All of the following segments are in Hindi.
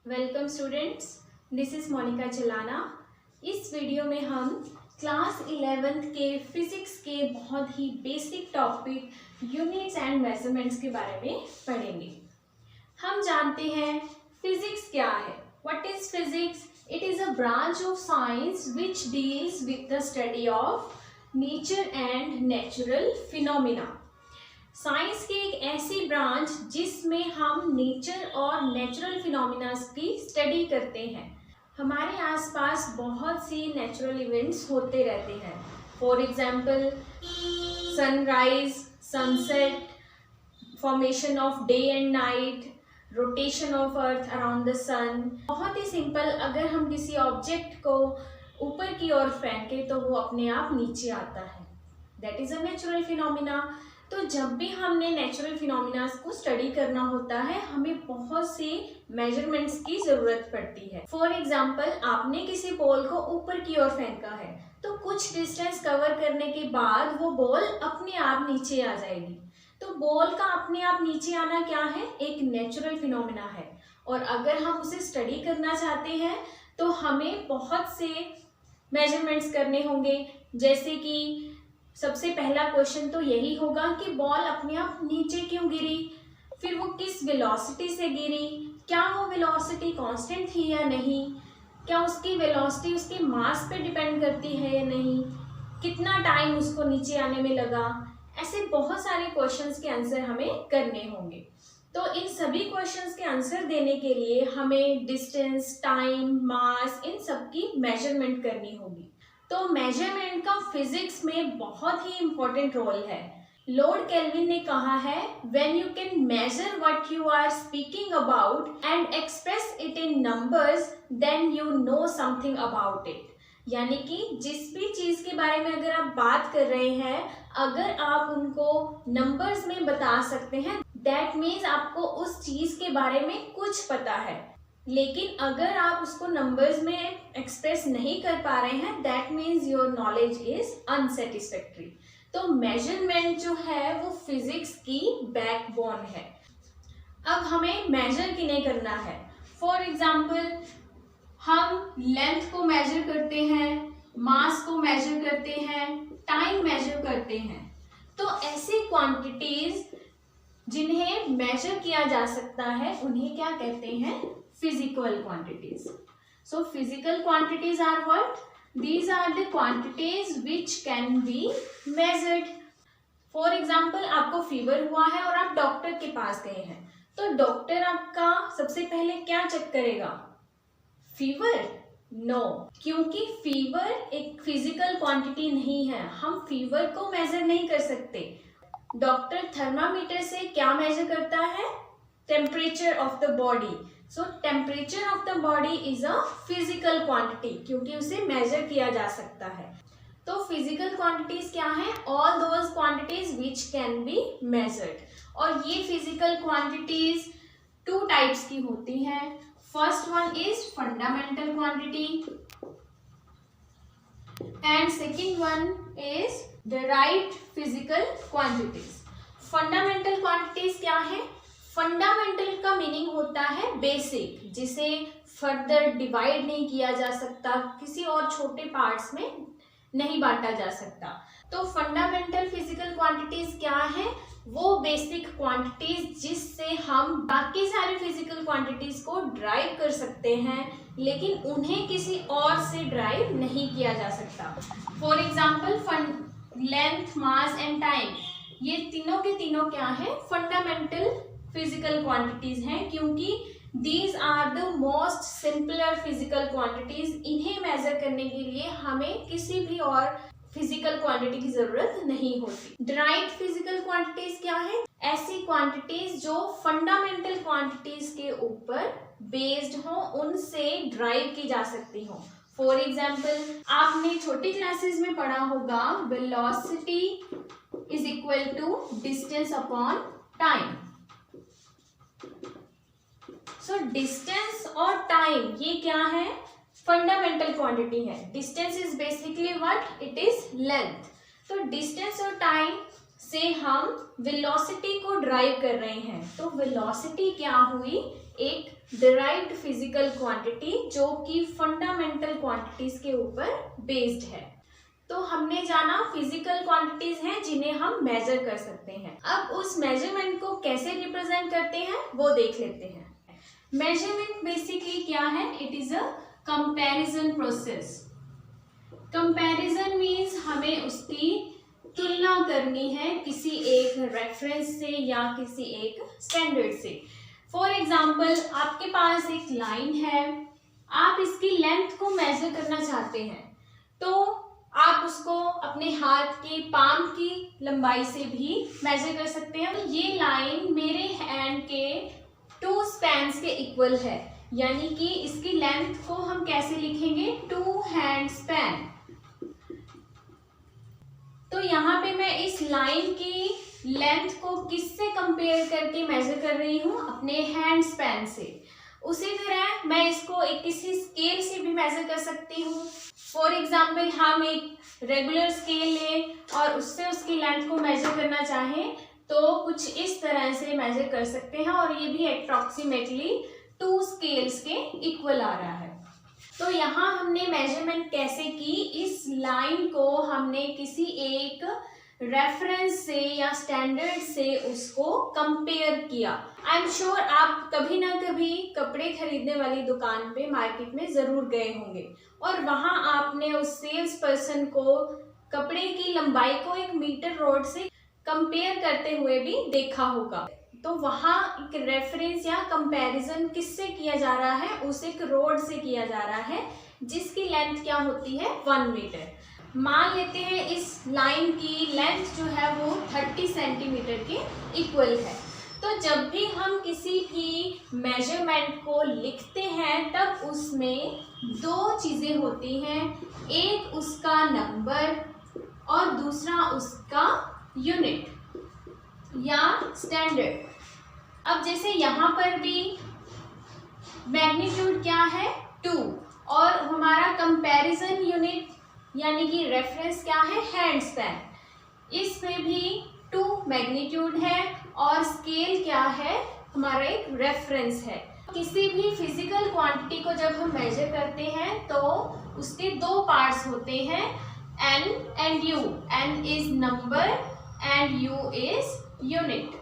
Welcome students, this is Monika Chalana. इस वीडियो में हम क्लास 11th के फिजिक्स के बहुत ही basic topic units and measurements के बारे में पढ़ेंगे। हम जानते हैं फिजिक्स क्या है। What is physics? It is a branch of science which deals with the study of nature and natural phenomena. Science की एक ऐसी ब्रांच जिसमें हम नेचर और नेचुरल फिनोमिनास की स्टडी करते हैं। हमारे आसपास बहुत सी नेचुरल इवेंट्स होते रहते हैं। For example sunrise, sunset, formation of day and night, rotation of earth around the sun. बहुत ही सिंपल, अगर हम किसी ऑब्जेक्ट को ऊपर की ओर फेंके तो वो अपने आप नीचे आता है। That is a natural phenomena. तो जब भी हमने नेचुरल फिनोमिनास को स्टडी करना होता है, हमें बहुत से मेजरमेंट्स की जरूरत पड़ती है। फॉर एग्जाम्पल, आपने किसी बॉल को ऊपर की ओर फेंका है तो कुछ डिस्टेंस कवर करने के बाद वो बॉल अपने आप नीचे आ जाएगी। तो बॉल का अपने आप नीचे आना क्या है? एक नेचुरल फिनोमिना है। और अगर हम उसे स्टडी करना चाहते हैं तो हमें बहुत से मेजरमेंट्स करने होंगे। जैसे कि सबसे पहला क्वेश्चन तो यही होगा कि बॉल अपने आप नीचे क्यों गिरी, फिर वो किस वेलोसिटी से गिरी, क्या वो वेलोसिटी कांस्टेंट थी या नहीं, क्या उसकी वेलोसिटी उसके मास पे डिपेंड करती है या नहीं, कितना टाइम उसको नीचे आने में लगा। ऐसे बहुत सारे क्वेश्चंस के आंसर हमें करने होंगे। तो इन सभी क्वेश्चंस के आंसर देने के लिए हमें डिस्टेंस, टाइम, मास, इन सब की मेजरमेंट करनी होगी। तो मेजरमेंट का फिजिक्स में बहुत ही इम्पोर्टेंट रोल है। लॉर्ड केल्विन ने कहा है, when you can measure what you are speaking about and express it in numbers, then you know something about it. यानी कि जिस भी चीज के बारे में अगर आप बात कर रहे हैं, अगर आप उनको नंबर्स में बता सकते हैं, दैट मीन्स आपको उस चीज के बारे में कुछ पता है। लेकिन अगर आप उसको नंबर्स में एक्सप्रेस नहीं कर पा रहे हैं, that means your knowledge is unsatisfactory. तो मेजरमेंट जो है वो फिजिक्स की बैकबोन है। अब हमें मेजर किन्हें करना है? फॉर एग्जाम्पल, हम लेंथ को मेजर करते हैं, मास को मेजर करते हैं, टाइम मेजर करते हैं। तो ऐसी क्वांटिटीज जिन्हें मेजर किया जा सकता है उन्हें क्या कहते हैं? Physical quantities. So physical quantities are what? These are the quantities which can be measured. For example, आपको फीवर हुआ है और आप डॉक्टर के पास गए हैं, तो डॉक्टर आपका सबसे पहले क्या चेक करेगा? फीवर? नो, क्योंकि फीवर एक फिजिकल क्वांटिटी नहीं है। हम फीवर को मेजर नहीं कर सकते। डॉक्टर थर्मामीटर से क्या मेजर करता है? Temperature of the body. So temperature of the body is a physical quantity, क्योंकि उसे मेजर किया जा सकता है। तो फिजिकल क्वांटिटीज क्या है? All those quantities which can be measured. और ये फिजिकल क्वांटिटीज टू टाइप्स की होती हैं। First one is fundamental quantity and second one is derived physical quantities. Fundamental quantities क्या है? फंडामेंटल का मीनिंग होता है बेसिक, जिसे फर्दर डिवाइड नहीं किया जा सकता, किसी और छोटे पार्ट्स में नहीं बांटा जा सकता। तो फंडामेंटल फिजिकल क्वांटिटीज क्या है? वो बेसिक क्वांटिटीज जिससे हम बाकी सारे फिजिकल क्वांटिटीज को ड्राइव कर सकते हैं, लेकिन उन्हें किसी और से ड्राइव नहीं किया जा सकता। For example, length, mass and time, ये तीनों के तीनों क्या है? फंडामेंटल फिजिकल क्वांटिटीज हैं, क्योंकि these are the most simpler physical quantities. इन्हें मेजर करने के लिए हमें किसी भी और फिजिकल क्वांटिटी की जरूरत नहीं होती। डिराइव्ड फिजिकल क्वांटिटीज क्या है? ऐसी क्वांटिटीज जो फंडामेंटल क्वांटिटीज के ऊपर बेस्ड हो, उनसे ड्राइव की जा सकती हो। फॉर एग्जाम्पल, आपने छोटी क्लासेस में पढ़ा होगा, velocity is equal to distance upon time. So distance और टाइम ये क्या है? फंडामेंटल क्वांटिटी है। Distance is basically what? It is length. तो डिस्टेंस और टाइम से हम वेलोसिटी को ड्राइव कर रहे हैं। तो वेलोसिटी क्या हुई, एक डिराइव्ड फिजिकल क्वांटिटी जो कि फंडामेंटल क्वांटिटीज के ऊपर बेस्ड है। तो हमने जाना फिजिकल क्वांटिटीज हैं जिन्हें हम मेजर कर सकते हैं। अब उस मेजरमेंट को कैसे रिप्रेजेंट करते हैं वो देख लेते हैं। मेजरमेंट बेसिकली क्या है, it is a comparison process. Comparison means हमें उसकी तुलना करनी है किसी एक रेफरेंस से या किसी एक स्टैंडर्ड से। फॉर एग्जाम्पल, आपके पास एक लाइन है, आप इसकी लेंथ को मेजर करना चाहते हैं, तो आप उसको अपने हाथ की पाम की लंबाई से भी मेजर कर सकते हैं। ये लाइन मेरे हैंड के 2 स्पैन्स के इक्वल है, यानी कि इसकी लेंथ को हम कैसे लिखेंगे, 2 हैंड स्पैन। तो यहाँ पे मैं इस लाइन की लेंथ को किससे कंपेयर करके मेजर कर रही हूँ, अपने हैंड स्पैन से। उसी तरह मैं इसको एक किसी स्केल से भी मेजर कर सकती हूँ। फॉर एग्जाम्पल, हम एक रेगुलर स्केल लें और उससे उसकी लेंथ को मेजर करना चाहें तो कुछ इस तरह से मेजर कर सकते हैं, और ये भी अप्रॉक्सीमेटली 2 स्केल्स के इक्वल आ रहा है। तो यहाँ हमने मेजरमेंट कैसे की, इस लाइन को हमने किसी एक रेफरेंस से या स्टैंडर्ड से उसको कंपेयर किया। आई एम श्योर आप कभी ना कभी कपड़े खरीदने वाली दुकान पे मार्केट में जरूर गए होंगे और वहां आपने उस सेल्स पर्सन को कपड़े की लंबाई को एक मीटर रोड से कंपेयर करते हुए भी देखा होगा। तो वहाँ एक रेफरेंस या कंपैरिजन किससे किया जा रहा है, उस एक रोड से किया जा रहा है जिसकी लेंथ क्या होती है, 1 मीटर। मान लेते हैं इस लाइन की लेंथ जो है वो 30 सेंटीमीटर के इक्वल है। तो जब भी हम किसी भी मेजरमेंट को लिखते हैं तब उसमें 2 चीज़ें होती हैं, एक उसका नंबर और दूसरा उसका यूनिट या स्टैंडर्ड। अब जैसे यहाँ पर भी मैग्नीट्यूड क्या है, 2, और हमारा कंपैरिजन यूनिट यानी कि रेफरेंस क्या है, हैंड स्पैन। इसमें भी 2 मैग्नीट्यूड है और स्केल क्या है, हमारा एक रेफरेंस है। किसी भी फिजिकल क्वांटिटी को जब हम मेजर करते हैं तो उसके 2 पार्ट्स होते हैं, n and u। n is number and u is unit.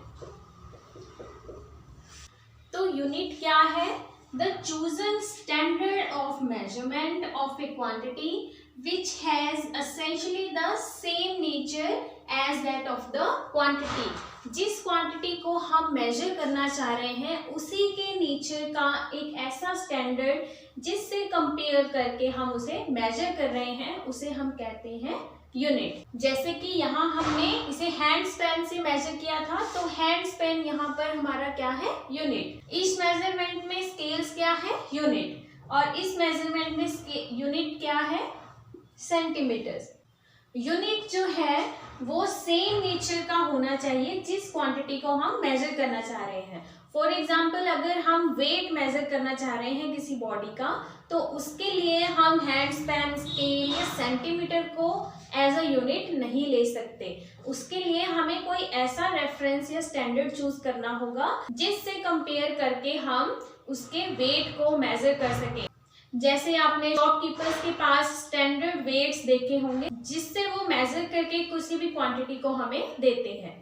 तो यूनिट क्या है, the chosen standard of measurement of A quantity which has essentially the same nature as that of the quantity। जिस क्वांटिटी को हम मेजर करना चाह रहे हैं उसी के नेचर का एक ऐसा स्टैंडर्ड जिससे कंपेयर करके हम उसे मेजर कर रहे हैं, उसे हम कहते हैं यूनिट। जैसे कि यहाँ हमने इसे हैंड स्पैन से मेजर किया था, तो हैंड स्पैन यहाँ पर हमारा क्या है, यूनिट। इस मेजरमेंट में स्केल्स क्या है, यूनिट, और इस मेजरमेंट में यूनिट क्या है, सेंटीमीटर्स। यूनिट जो है वो सेम नेचर का होना चाहिए जिस क्वांटिटी को हम मेजर करना चाह रहे हैं। फॉर एग्जाम्पल, अगर हम वेट मेजर करना चाह रहे हैं किसी बॉडी का, तो उसके लिए हम हैंड स्पैन, स्केल या सेंटीमीटर को एज अ यूनिट नहीं ले सकते। उसके लिए हमें कोई ऐसा रेफरेंस या स्टैंडर्ड चूज करना होगा जिससे कंपेयर करके हम उसके वेट को मेजर कर सकें। जैसे आपने शॉपकीपर्स के पास स्टैंडर्ड वेट्स देखे होंगे जिससे वो मेजर करके किसी भी क्वांटिटी को हमें देते हैं।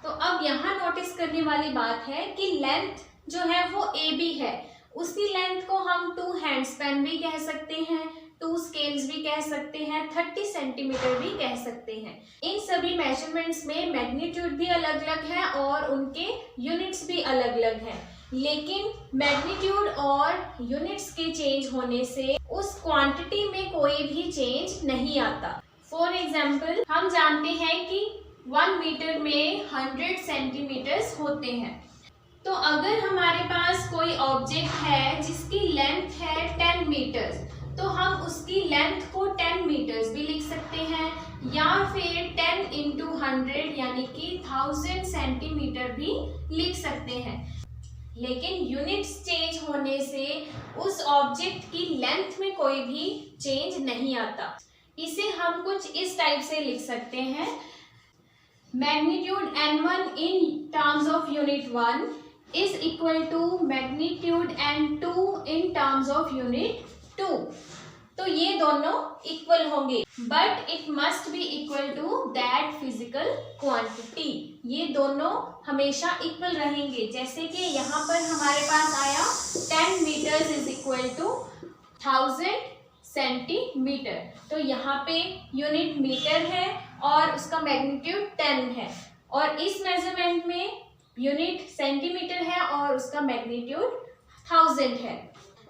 तो अब यहाँ नोटिस करने वाली बात है कि लेंथ जो है वो AB है, उसी लेंथ को हम 2 हैंड स्पैन भी कह सकते हैं, 2 स्केल्स भी कह सकते हैं, 30 सेंटीमीटर भी कह सकते हैं। इन सभी मेजरमेंट्स में मैग्नीट्यूड भी अलग अलग है और उनके यूनिट्स भी अलग अलग हैं, लेकिन मैग्नीट्यूड और यूनिट्स के चेंज होने से उस क्वांटिटी में कोई भी चेंज नहीं आता। फॉर एग्जाम्पल, हम जानते हैं कि 1 मीटर में 100 सेंटीमीटर्स होते हैं। तो अगर हमारे पास कोई ऑब्जेक्ट है जिसकी लेंथ है 10 मीटर्स, तो हम उसकी लेंथ को 10 मीटर्स भी लिख सकते हैं, या फिर 10 × 100 यानी कि 1000 सेंटीमीटर भी लिख सकते हैं। लेकिन यूनिट्स चेंज होने से उस ऑब्जेक्ट की लेंथ में कोई भी चेंज नहीं आता। इसे हम कुछ इस टाइप से लिख सकते हैं, magnitude n1 in terms of unit 1 is equal to magnitude n2 in terms of unit 2। तो ये दोनों इक्वल होंगे, but it must be equal to that physical quantity. ये दोनों हमेशा इक्वल रहेंगे। जैसे कि यहाँ पर हमारे पास आया 10 metres is equal to 1000 centimetre, तो यहाँ पे यूनिट मीटर है और उसका मैग्नीट्यूड 10 है, और इस मेजरमेंट में यूनिट सेंटीमीटर है और उसका मैग्नीट्यूड 1000 है।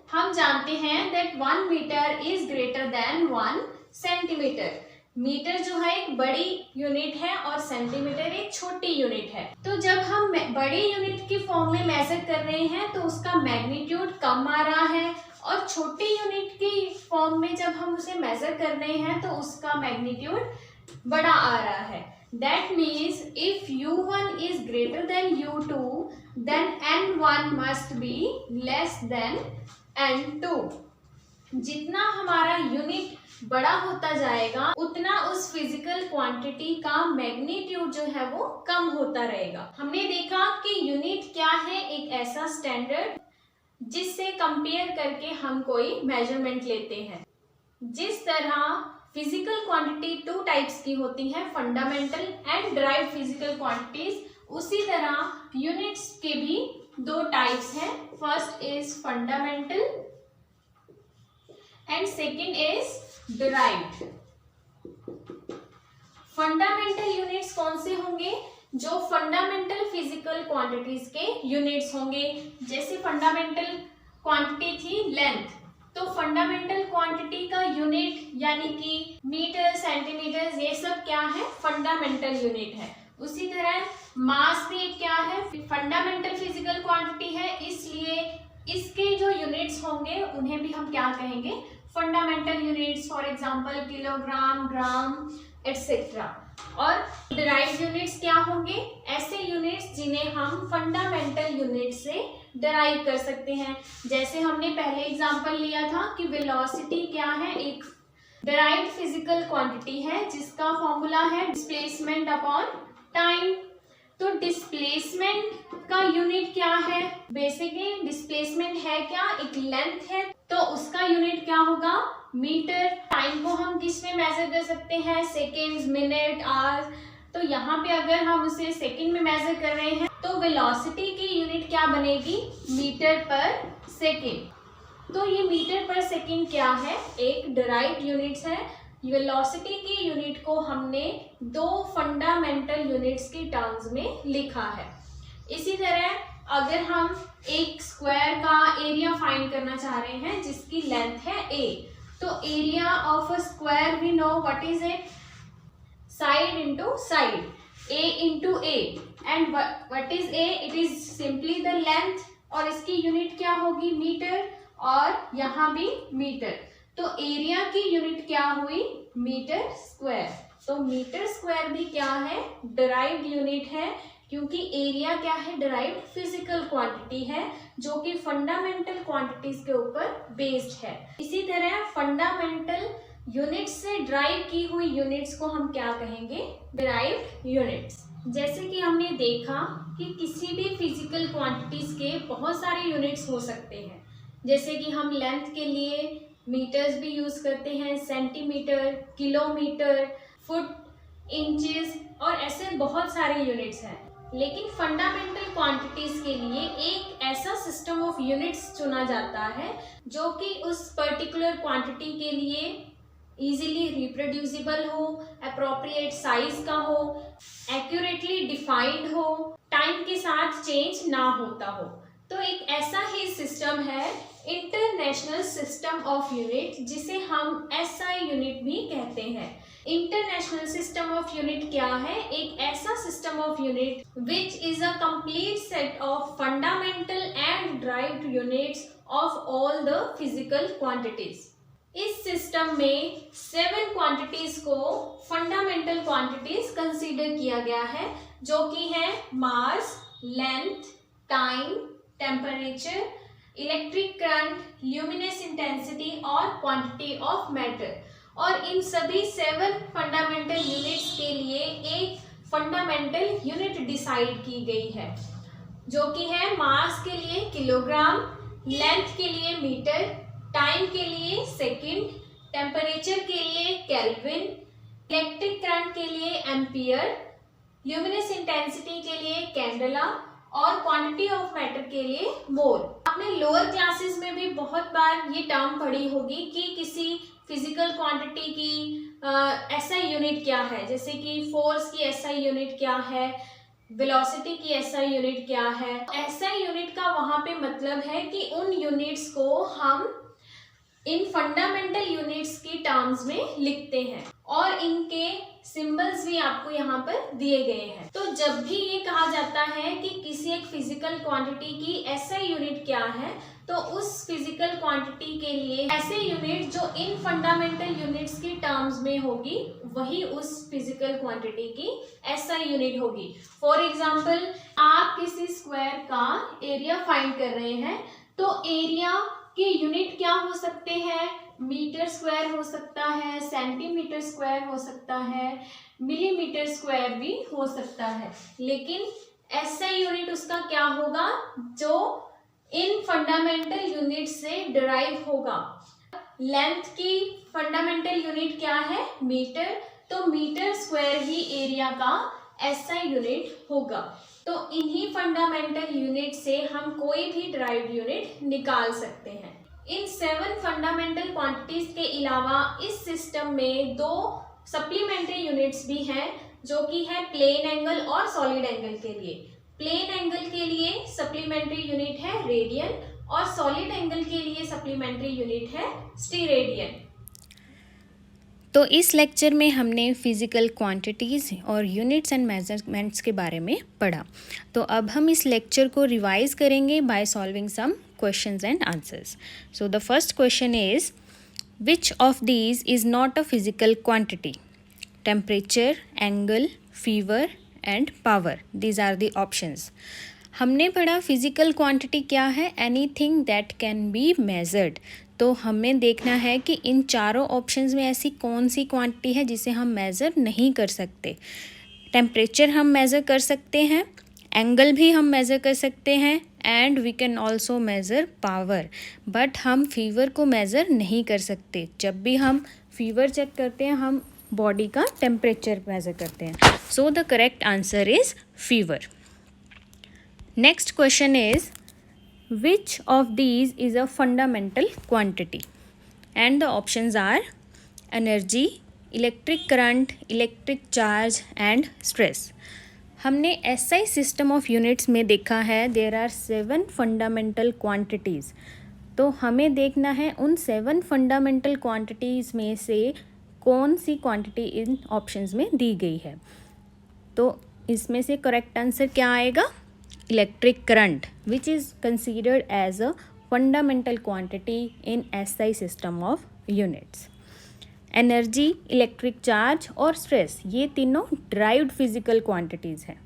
हम जानते हैं that 1 metre is greater than 1 centimetre. Metre जो है एक बड़ी यूनिट है और सेंटीमीटर एक छोटी यूनिट है। तो जब हम बड़ी यूनिट की फॉर्म में मेजर कर रहे हैं तो उसका मैग्नीट्यूड कम आ रहा है, और छोटी यूनिट की फॉर्म में जब हम उसे मेजर कर रहे हैं तो उसका मैग्नीट्यूड बड़ा आ रहा है। That means if U1 is greater than U2, then N1 must be less than N2। जितना हमारा यूनिट बड़ा होता जाएगा उतना उस फिजिकल क्वांटिटी का मैग्नीट्यूड जो है वो कम होता रहेगा। हमने देखा कि यूनिट क्या है, एक ऐसा स्टैंडर्ड जिससे कंपेयर करके हम कोई मेजरमेंट लेते हैं। जिस तरह फिजिकल क्वांटिटी 2 टाइप्स की होती है, fundamental and derived physical quantities, उसी तरह यूनिट्स के भी 2 टाइप्स हैं। First is fundamental and second is derived. Fundamental units कौन से होंगे? जो फंडामेंटल फिजिकल क्वांटिटीज के यूनिट्स होंगे। जैसे फंडामेंटल क्वांटिटी थी लेंथ, तो फंडामेंटल क्वांटिटी का यूनिट यानी कि मीटर, सेंटीमीटर, ये सब क्या है? फंडामेंटल यूनिट है। उसी तरह मास भी क्या है? फंडामेंटल फिजिकल क्वांटिटी है, इसलिए इसके जो यूनिट्स होंगे उन्हें भी हम क्या कहेंगे? Fundamental units. For example kilogram, gram etcetera. और डिराइव्ड यूनिट्स क्या होंगे? ऐसे यूनिट्स जिन्हें हम फंडामेंटल यूनिट से डिराइव कर सकते हैं। जैसे हमने पहले एग्जांपल लिया था कि वेलोसिटी क्या है? एक डिराइव्ड फिजिकल क्वांटिटी है जिसका फॉर्मूला है डिस्प्लेसमेंट अपॉन टाइम। तो डिस्प्लेसमेंट का यूनिट क्या है? बेसिकली डिस्प्लेसमेंट है क्या? एक लेंथ है, तो उसका यूनिट क्या होगा? मीटर। टाइम को हम किस में मेजर कर सकते हैं? Seconds, minute, hours. तो यहाँ पे अगर हम उसे सेकेंड में मेजर कर रहे हैं तो वेलोसिटी की यूनिट क्या बनेगी? Metre per second. तो ये मीटर पर सेकेंड क्या है? एक डिराइव्ड यूनिट्स है। वेलोसिटी की यूनिट को हमने 2 फंडामेंटल यूनिट्स की टर्म्स में लिखा है। इसी तरह अगर हम एक स्क्वायर का एरिया फाइंड करना चाह रहे हैं जिसकी लेंथ है a, तो area of a square we know what is it? Side into side, a into a। And what is a? It is simply the length, और इसकी यूनिट क्या होगी? मीटर, और यहाँ भी मीटर। तो एरिया की यूनिट क्या हुई? Metre square. तो मीटर स्क्वायर भी क्या है? डिराइव्ड यूनिट है, क्योंकि एरिया क्या है? डिराइव्ड फिजिकल क्वांटिटी है जो कि फंडामेंटल क्वांटिटीज के ऊपर बेस्ड है। इसी तरह फंडामेंटल यूनिट्स से डिराइव की हुई यूनिट्स को हम क्या कहेंगे? Derived units. जैसे कि हमने देखा कि किसी भी फिजिकल क्वांटिटीज के बहुत सारे यूनिट्स हो सकते हैं। जैसे कि हम लेंथ के लिए मीटर्स भी यूज करते हैं, सेंटीमीटर, किलोमीटर, फुट, इंचेस, और ऐसे बहुत सारे यूनिट्स हैं। लेकिन फंडामेंटल क्वांटिटीज के लिए एक ऐसा सिस्टम ऑफ यूनिट्स चुना जाता है जो कि उस पर्टिकुलर क्वांटिटी के लिए इजीली रिप्रोड्यूसिबल हो, अप्रोप्रिएट साइज का हो, एक्यूरेटली डिफाइंड हो, टाइम के साथ चेंज ना होता हो। तो एक ऐसा ही सिस्टम है इंटरनेशनल सिस्टम ऑफ यूनिट, जिसे हम SI यूनिट भी कहते हैं। इंटरनेशनल सिस्टम ऑफ यूनिट क्या है? एक ऐसा system of unit which is a complete set of fundamental and derived units of all the physical quantities. इस सिस्टम में 7 क्वांटिटीज को फंडामेंटल क्वांटिटीज कंसीडर किया गया है, जो कि है mass, length, time, temperature, electric current, luminous intensity और क्वांटिटी ऑफ मैटर। और इन सभी 7 फंडामेंटल यूनिट्स के लिए एक फंडामेंटल यूनिट डिसाइड की गई है, जो कि है मास के लिए किलोग्राम, लेंथ के लिए मीटर, टाइम के लिए सेकंड, टेम्परेचर के लिए केल्विन, इलेक्ट्रिक करंट के लिए एम्पियर, ल्यूमिनस इंटेंसिटी के लिए कैंडेला और क्वांटिटी ऑफ मैटर के लिए मोल। आपने लोअर क्लासेस में भी बहुत बार ये टर्म पढ़ी होगी कि किसी फिजिकल क्वांटिटी की एसआई यूनिट क्या है, जैसे कि फोर्स की एसआई यूनिट क्या है, वेलोसिटी की एसआई यूनिट क्या है। एसआई यूनिट का वहां पे मतलब है कि उन यूनिट्स को हम इन फंडामेंटल यूनिट्स की टर्म्स में लिखते हैं और इनके सिंबल्स भी आपको यहाँ पर दिए गए हैं। तो जब भी ये कहा जाता है कि किसी एक फिजिकल क्वांटिटी की एसआई यूनिट क्या है, तो उस फिजिकल क्वांटिटी के लिए ऐसे यूनिट जो इन फंडामेंटल यूनिट्स की टर्म्स में होगी, वही उस फिजिकल क्वांटिटी की एसआई यूनिट होगी। फॉर एग्जाम्पल, आप किसी स्क्वायर का एरिया फाइंड कर रहे हैं, तो एरिया के यूनिट क्या हो सकते हैं? मीटर स्क्वायर हो सकता है, सेंटीमीटर स्क्वायर हो सकता है, मिलीमीटर स्क्वायर भी हो सकता है। लेकिन एसआई यूनिट उसका क्या होगा? जो इन फंडामेंटल यूनिट से डिराइव होगा। लेंथ की फंडामेंटल यूनिट क्या है? मीटर। तो मीटर स्क्वायर ही एरिया का एसआई यूनिट होगा। तो इन्हीं फंडामेंटल यूनिट से हम कोई भी डिराइव्ड यूनिट निकाल सकते हैं। इन 7 फंडामेंटल क्वांटिटीज के अलावा इस सिस्टम में 2 सप्लीमेंट्री यूनिट्स भी हैं, जो कि है प्लेन एंगल और सॉलिड एंगल के लिए। प्लेन एंगल के लिए सप्लीमेंट्री यूनिट है रेडियन और सॉलिड एंगल के लिए सप्लीमेंट्री यूनिट है स्टीरेडियन। तो इस लेक्चर में हमने फिज़िकल क्वांटिटीज़ और यूनिट्स एंड मेजरमेंट्स के बारे में पढ़ा। तो अब हम इस लेक्चर को रिवाइज करेंगे by solving some questions and answers. So the first question is, which of these is not a physical quantity? Temperature, angle, fever and power, these are the options. हमने पढ़ा फिजिकल क्वांटिटी क्या है? Anything that can be measured. तो हमें देखना है कि इन चारों ऑप्शंस में ऐसी कौन सी क्वांटिटी है जिसे हम मेज़र नहीं कर सकते। टेम्परेचर हम मेज़र कर सकते हैं, एंगल भी हम मेज़र कर सकते हैं and we can also measure power, but हम फीवर को मेज़र नहीं कर सकते। जब भी हम फीवर चेक करते हैं, हम बॉडी का टेम्परेचर मेज़र करते हैं। सो the correct answer is fever. Next question is, which of these is a fundamental quantity? And the options are energy, electric current, electric charge and stress. हमने SI system of units में देखा है there are 7 fundamental quantities. तो हमें देखना है उन 7 fundamental quantities में से कौन सी quantity इन options में दी गई है। तो इसमें से correct answer क्या आएगा? Electric current, which is considered as a fundamental quantity in SI system of units. Energy, electric charge और stress, ये तीनों derived physical quantities हैं।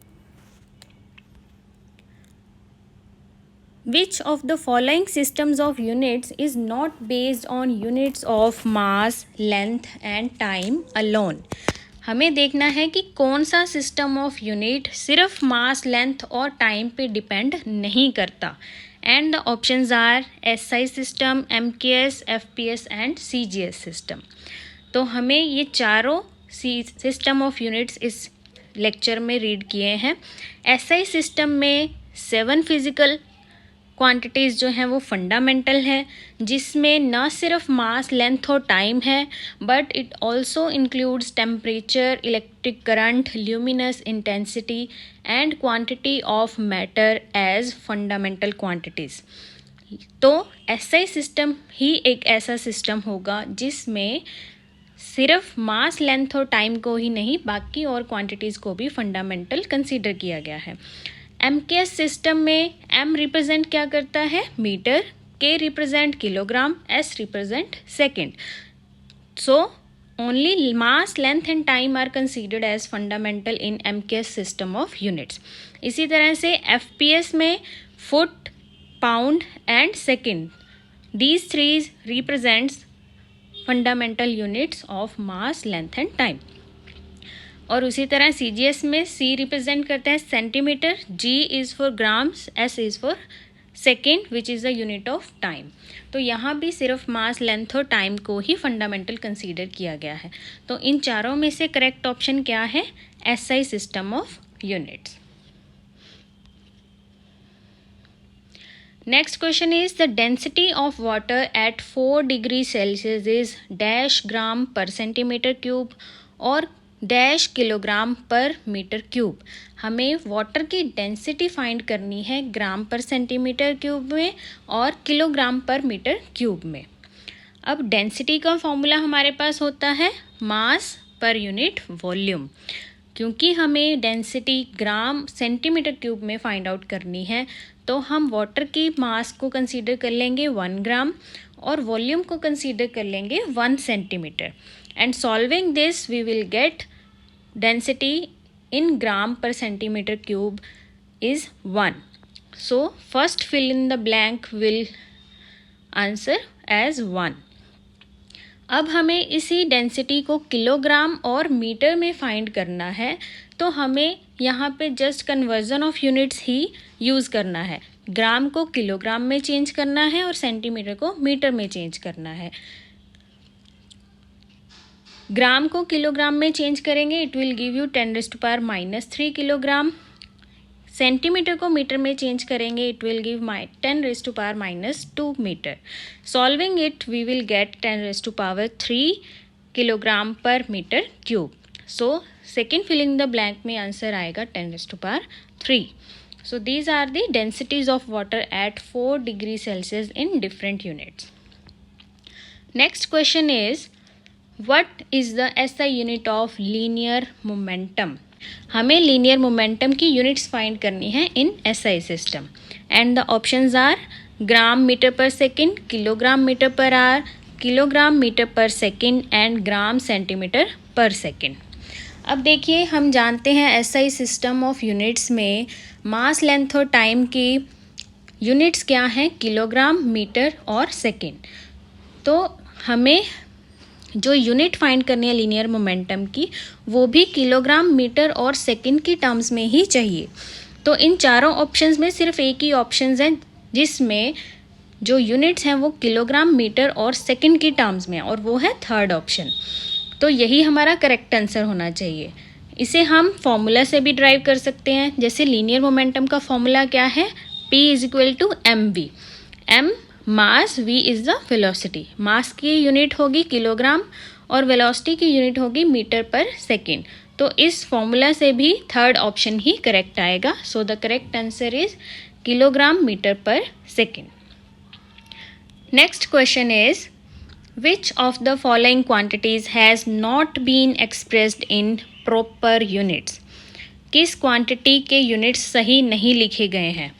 Which of the following systems of units is not based on units of mass, length and time alone? हमें देखना है कि कौन सा सिस्टम ऑफ यूनिट सिर्फ मास, लेंथ और टाइम पे डिपेंड नहीं करता। And the options are SI system, MKS, FPS and CGS system. तो हमें ये चारों सिस्टम ऑफ यूनिट्स इस लेक्चर में रीड किए हैं। एसआई सिस्टम में 7 फिजिकल क्वांटिटीज़ जो हैं वो फंडामेंटल हैं, जिसमें न सिर्फ मास, लेंथ और टाइम है, but it also includes temperature, electric current, luminous intensity and quantity of matter as fundamental quantities. तो एसआई सिस्टम ही एक ऐसा सिस्टम होगा जिसमें सिर्फ मास, लेंथ और टाइम को ही नहीं, बाकी और क्वांटिटीज़ को भी फंडामेंटल कंसीडर किया गया है। एमकेएस सिस्टम में एम रिप्रेजेंट क्या करता है? Metre, K represent kilogram, S represent second. So only mass, length and time are considered as fundamental in MKS system of units. इसी तरह से एफपीएस में foot, pound and second, these three represents fundamental units of mass, length and time. और उसी तरह CGS में C रिप्रेजेंट करता है centimetre, G is for grams, S is for second which is the unit of time. तो यहाँ भी सिर्फ मास, लेंथ और टाइम को ही फंडामेंटल कंसीडर किया गया है। तो इन चारों में से करेक्ट ऑप्शन क्या है? SI system of units. Next question is the density of water at 4 degrees Celsius is dash gram per centimeter cube और डैश किलोग्राम पर मीटर क्यूब। हमें वाटर की डेंसिटी फाइंड करनी है ग्राम पर सेंटीमीटर क्यूब में और किलोग्राम पर मीटर क्यूब में। अब डेंसिटी का फॉर्मूला हमारे पास होता है मास पर यूनिट वॉल्यूम। क्योंकि हमें डेंसिटी ग्राम सेंटीमीटर क्यूब में फाइंड आउट करनी है तो हम वाटर की मास को कंसीडर कर लेंगे 1 ग्राम और वॉल्यूम को कंसीडर कर लेंगे 1 centimetre. And solving this we will get density in gram per centimetre cube is 1. So first fill in the blank will answer as 1. अब हमें इसी डेंसिटी को किलोग्राम और मीटर में फाइंड करना है तो हमें यहाँ पे just conversion of units he use करना है। ग्राम को किलोग्राम में चेंज करना है और सेंटीमीटर को मीटर में चेंज करना है। ग्राम को किलोग्राम में चेंज करेंगे, it will give you 10⁻³ kilogram. Centimetre को मीटर में चेंज करेंगे, it will give 10⁻² metre. Solving it we will get 10⁻³ kilogram पर metre cube. So second filling the blank में आंसर आएगा 10⁻³ So these are the densities of water at 4 degrees Celsius in different units. Next question is, what is the SI unit of linear momentum? हमें linear momentum की units find करनी है in SI system and the options are gram meter per second, kilogram meter per hour, kilogram meter per second and gram centimeter per second. अब देखिए, हम जानते हैं SI सिस्टम ऑफ यूनिट्स में मास, लेंथ और टाइम की यूनिट्स क्या हैं? किलोग्राम, मीटर और सेकेंड। तो हमें जो यूनिट फाइंड करनी है लीनियर मोमेंटम की वो भी किलोग्राम, मीटर और सेकेंड की टर्म्स में ही चाहिए। तो इन चारों ऑप्शंस में सिर्फ एक ही ऑप्शंस हैं जिसमें जो यूनिट्स हैं वो किलोग्राम, मीटर और सेकेंड की टर्म्स में, और वो है थर्ड ऑप्शन। तो यही हमारा करेक्ट आंसर होना चाहिए। इसे हम फॉर्मूला से भी ड्राइव कर सकते हैं। जैसे लीनियर मोमेंटम का फॉर्मूला क्या है? P = mv। m mass, v is the velocity. Mass की यूनिट होगी किलोग्राम और वेलोसिटी की यूनिट होगी मीटर पर सेकेंड। तो इस फॉर्मूला से भी थर्ड ऑप्शन ही करेक्ट आएगा। So the correct answer is kilogram metre per second. Next question is, which of the following quantities has not been expressed in proper units? किस क्वांटिटी के यूनिट्स सही नहीं लिखे गए हैं?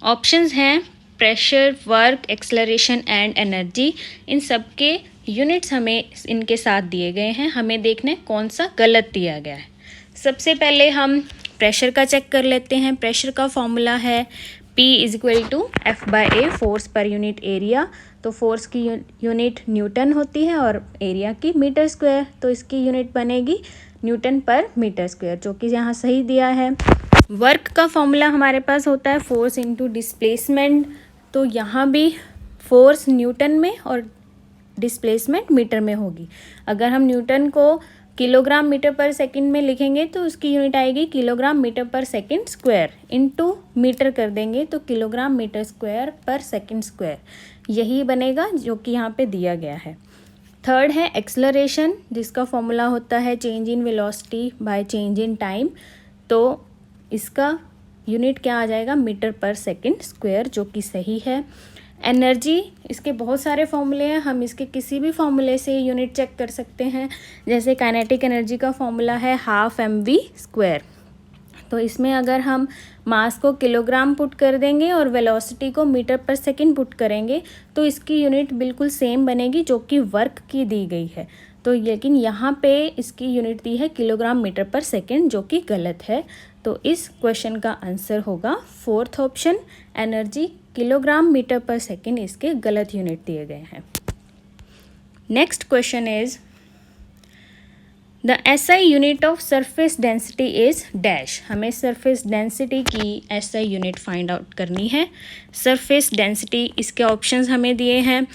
ऑप्शंस हैं pressure, work, acceleration and energy. इन सब के यूनिट्स हमें इनके साथ दिए गए हैं। हमें देखना है कौन सा गलत दिया गया है। सबसे पहले हम प्रेशर का चेक कर लेते हैं। प्रेशर का फॉर्मूला है P = F/A, force per unit area. तो फोर्स की यूनिट न्यूटन होती है और एरिया की मीटर स्क्वायर। तो इसकी यूनिट बनेगी न्यूटन पर मीटर स्क्वायर, जो कि यहाँ सही दिया है। वर्क का फॉर्मूला हमारे पास होता है फोर्स इंटू डिस्प्लेसमेंट। तो यहाँ भी फोर्स न्यूटन में और डिस्प्लेसमेंट मीटर में होगी। अगर हम न्यूटन को किलोग्राम मीटर पर सेकंड में लिखेंगे तो उसकी यूनिट आएगी किलोग्राम मीटर पर सेकंड स्क्वायर। इनटू मीटर कर देंगे तो किलोग्राम मीटर स्क्वायर पर सेकंड स्क्वायर, यही बनेगा जो कि यहाँ पे दिया गया है। थर्ड है एक्सेलरेशन, जिसका फॉर्मूला होता है change in velocity by change in time. तो इसका यूनिट क्या आ जाएगा? मीटर पर सेकंड स्क्वायर, जो कि सही है। एनर्जी, इसके बहुत सारे फॉर्मूले हैं, हम इसके किसी भी फॉर्मूले से यूनिट चेक कर सकते हैं। जैसे काइनेटिक एनर्जी का फॉर्मूला है 12 mv²। तो इसमें अगर हम मास को किलोग्राम पुट कर देंगे और वेलोसिटी को मीटर पर सेकंड पुट करेंगे तो इसकी यूनिट बिल्कुल सेम बनेगी जो कि वर्क की दी गई है। तो लेकिन यहाँ पे इसकी यूनिट दी है किलोग्राम मीटर पर सेकंड, जो कि गलत है। तो इस क्वेश्चन का आंसर होगा fourth option, energy kilogram metre पर सेकंड इसके गलत यूनिट दिए गए हैं। Next question is, the SI unit of surface density is dash. हमें सरफेस डेंसिटी की SI यूनिट फाइंड आउट करनी है। सरफेस डेंसिटी, इसके ऑप्शंस हमें दिए हैं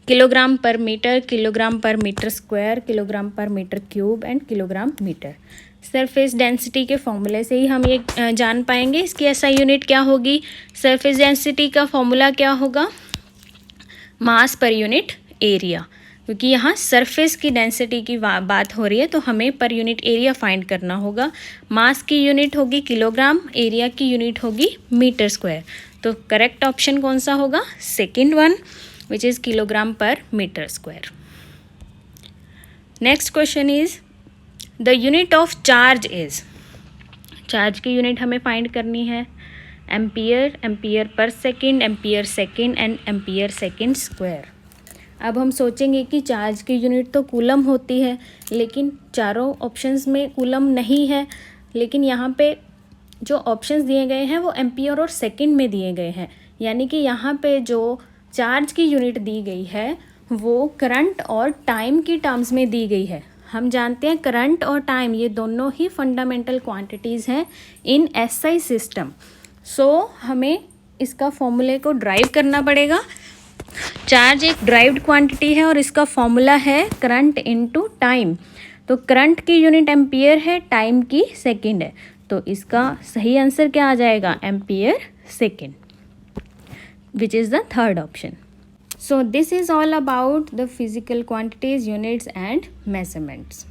किलोग्राम पर मीटर स्क्वायर, किलोग्राम पर metre cube and kilogram metre. Surface density के फॉर्मूले से ही हम ये जान पाएंगे इसकी SI यूनिट क्या होगी। सरफेस डेंसिटी का फॉर्मूला क्या होगा, मास पर यूनिट एरिया, क्योंकि यहाँ सरफेस की डेंसिटी की बात हो रही है तो हमें पर यूनिट एरिया फाइंड करना होगा। मास की यूनिट होगी किलोग्राम, एरिया की यूनिट होगी मीटर स्क्वायर। तो करेक्ट ऑप्शन कौन सा होगा, second one, which is kilogram पर metre square. Next question is the unit of charge is. Charge की यूनिट हमें फाइंड करनी है ampere, ampere per second, ampere second and ampere second square. अब हम सोचेंगे कि चार्ज की यूनिट तो कूलम होती है, लेकिन चारों ऑप्शंस में कूलम नहीं है, लेकिन यहाँ पे जो ऑप्शंस दिए गए हैं वो एम्पियर और सेकेंड में दिए गए हैं, यानी कि यहाँ पे जो चार्ज की यूनिट दी गई है वो करंट और टाइम की टर्म्स में दी गई है। हम जानते हैं करंट और टाइम ये दोनों ही फंडामेंटल क्वांटिटीज़ हैं इन SI सिस्टम। सो हमें इसका फॉर्मूले को ड्राइव करना पड़ेगा। चार्ज एक ड्राइव्ड क्वांटिटी है और इसका फॉर्मूला है करंट इनटू टाइम। तो करंट की यूनिट एम्पियर है, टाइम की सेकेंड है, तो इसका सही आंसर क्या आ जाएगा, ampere second, which is the third option. So this is all about the physical quantities, units and measurements.